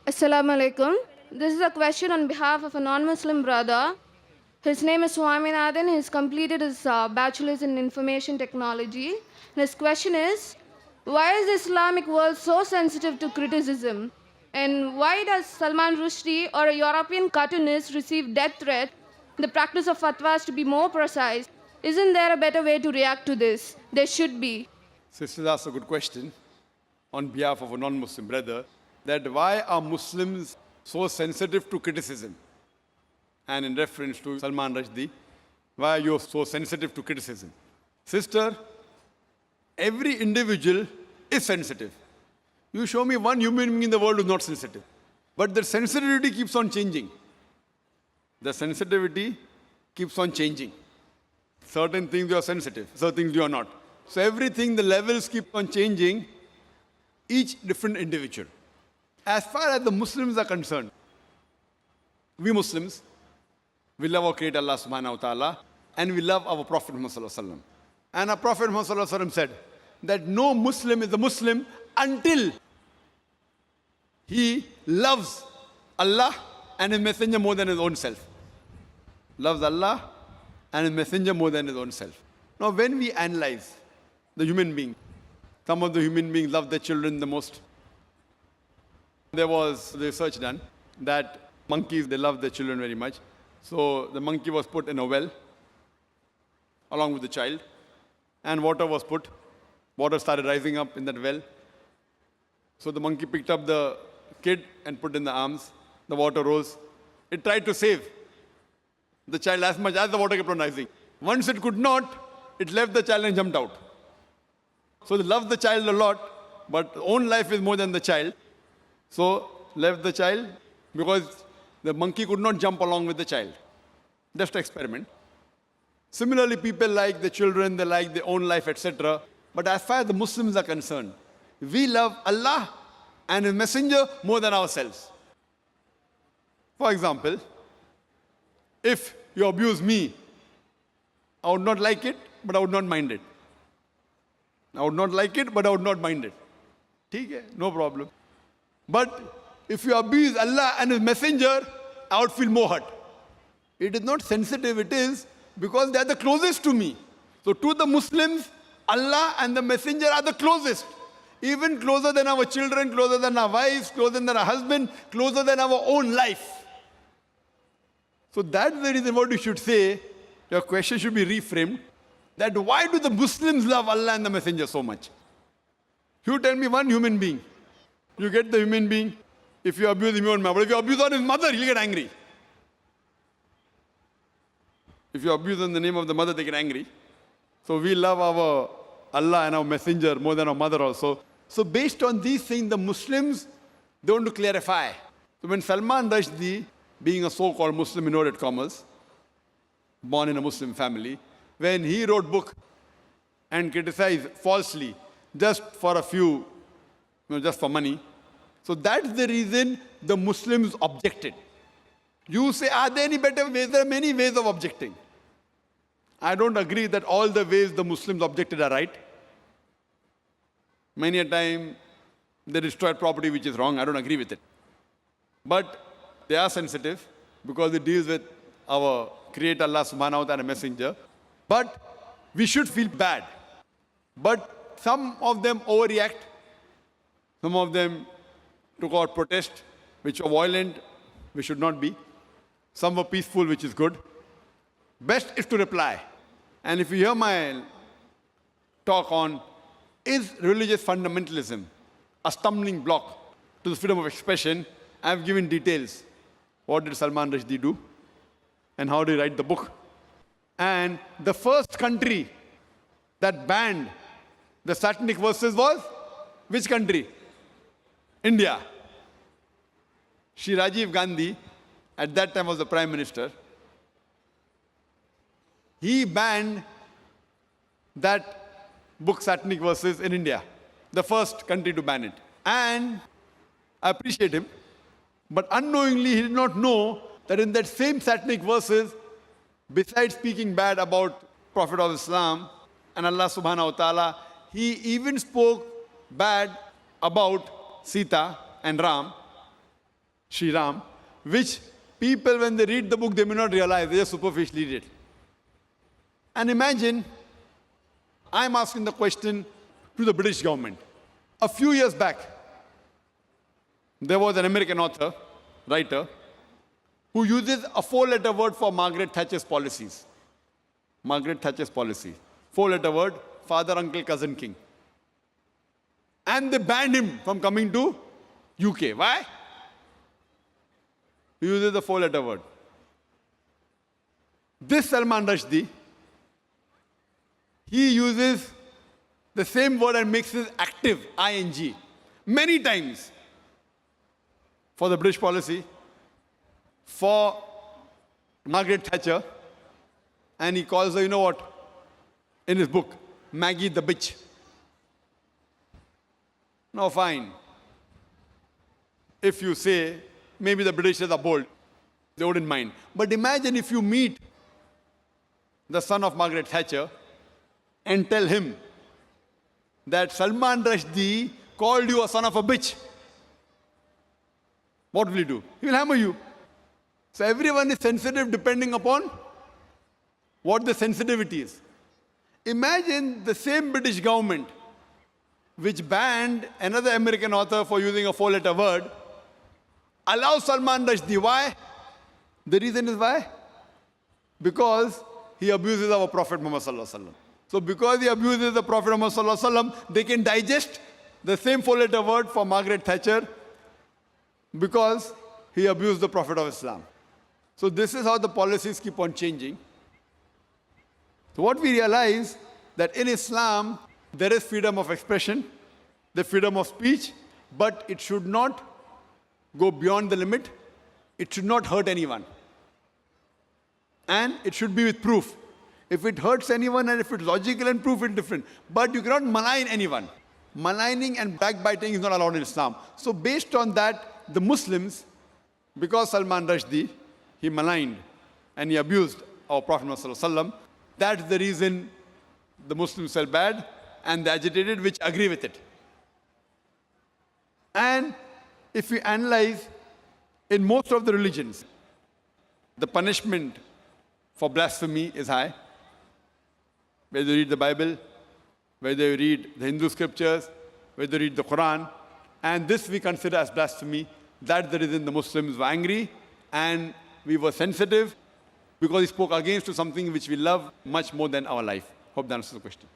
Assalamu alaikum. This is a question on behalf of a non-Muslim brother. His name is Swaminathan. He's completed his bachelor's in information technology. And his question is, why is the Islamic world so sensitive to criticism? And why does Salman Rushdie or a European cartoonist receive death threat? The practice of fatwas to be more precise. Isn't there a better way to react to this? There should be. Sister asked a good question on behalf of a non-Muslim brother, that why are Muslims so sensitive to criticism? And in reference to Salman Rushdie, why are you so sensitive to criticism? Sister, every individual is sensitive. You show me one human being in the world who is not sensitive. But the sensitivity keeps on changing. The sensitivity keeps on changing. Certain things you are sensitive, certain things you are not. So everything, the levels keep on changing, each different individual. As far as the Muslims are concerned, we Muslims, we love our Creator Allah subhanahu wa ta'ala, and we love our Prophet Muhammad sallallahu alaihi wasallam. And our Prophet Muhammad sallallahu alaihi wasallam said that no Muslim is a Muslim until he loves Allah and His Messenger more than his own self. Loves Allah and His Messenger more than his own self. Now when we analyze the human being, some of the human beings love their children the most. There was research done that monkeys, they love their children very much. So the monkey was put in a well along with the child, and water was put. Water started rising up in that well. So the monkey picked up the kid and put in the arms. The water rose. It tried to save the child as much as the water kept on rising. Once it could not, it left the child and jumped out. So they loved the child a lot, but own life is more than the child. So left the child because the monkey could not jump along with the child. Just an experiment. Similarly, people like the children, they like their own life, etc. But as far as the Muslims are concerned, we love Allah and His Messenger more than ourselves. For example, if you abuse me, I would not like it, but I would not mind it. I would not like it, but I would not mind it. ठीक है, no problem. But if you abuse Allah and His Messenger, I would feel more hurt. It is not sensitive, it is because they are the closest to me. So to the Muslims, Allah and the Messenger are the closest. Even closer than our children, closer than our wives, closer than our husband, closer than our own life. So that's the reason what you should say, your question should be reframed, that why do the Muslims love Allah and the Messenger so much? You tell me one human being. You get the human being, if you abuse him, you won't mind. But if you abuse on his mother, he'll get angry. If you abuse in the name of the mother, they get angry. So we love our Allah and our Messenger more than our mother also. So based on these things, the Muslims, they want to clarify. So when Salman Rushdie, being a so-called Muslim in inverted commas, born in a Muslim family, when he wrote book and criticized falsely, just for a few, just for money. So that's the reason the Muslims objected. You say, are there any better ways? There are many ways of objecting. I don't agree that all the ways the Muslims objected are right. Many a time they destroyed property which is wrong. I don't agree with it. But they are sensitive because it deals with our Creator Allah subhanahu wa ta'ala Messenger. But we should feel bad. But some of them overreact. Some of them took out protest, which were violent, which should not be. Some were peaceful, which is good. Best is to reply. And if you hear my talk on, is religious fundamentalism a stumbling block to the freedom of expression, I have given details. What did Salman Rushdie do? And how did he write the book? And the first country that banned the satanic verses was which country? India. Shri Rajiv Gandhi, at that time was the Prime Minister. He banned that book, Satanic Verses, in India. The first country to ban it. And I appreciate him. But unknowingly, he did not know that in that same Satanic Verses, besides speaking bad about Prophet of Islam and Allah subhanahu wa ta'ala, he even spoke bad about Sita and Ram. Sri Ram, which people, when they read the book, they may not realize, they just superficially read it. And imagine, I'm asking the question to the British government. A few years back, there was an American author, writer, who uses a 4-letter word for Margaret Thatcher's policies. Margaret Thatcher's policy. 4-letter word, father, uncle, cousin, king. And they banned him from coming to UK. Why? He uses the 4-letter word. This Salman Rushdie, he uses the same word and makes it active, ing, many times for the British policy, for Margaret Thatcher, and he calls her, you know what, in his book, Maggie the bitch. Now fine, if you say, maybe the Britishers are bold, they wouldn't mind. But imagine if you meet the son of Margaret Thatcher and tell him that Salman Rushdie called you a son of a bitch. What will he do? He will hammer you. So everyone is sensitive depending upon what the sensitivity is. Imagine the same British government which banned another American author for using a 4-letter word, allows Salman Rushdie. Why? The reason is why? Because he abuses our Prophet Muhammad Sallallahu Alaihi Wasallam. So because he abuses the Prophet Muhammad Sallallahu Alaihi Wasallam, they can digest the same 4-letter word for Margaret Thatcher because he abused the Prophet of Islam. So this is how the policies keep on changing. So what we realize that in Islam, there is freedom of expression, the freedom of speech, but it should not go beyond the limit. It should not hurt anyone. And it should be with proof. If it hurts anyone and if it's logical and proof, it's different. But you cannot malign anyone. Maligning and backbiting is not allowed in Islam. So based on that, the Muslims, because Salman Rushdie, he maligned and he abused our Prophet Muhammad, that's the reason the Muslims felt bad and they agitated, which agree with it. And if we analyze, in most of the religions, the punishment for blasphemy is high. Whether you read the Bible, whether you read the Hindu scriptures, whether you read the Quran, and this we consider as blasphemy. That's the reason the Muslims were angry and we were sensitive because he spoke against to something which we love much more than our life. Hope that answers the question.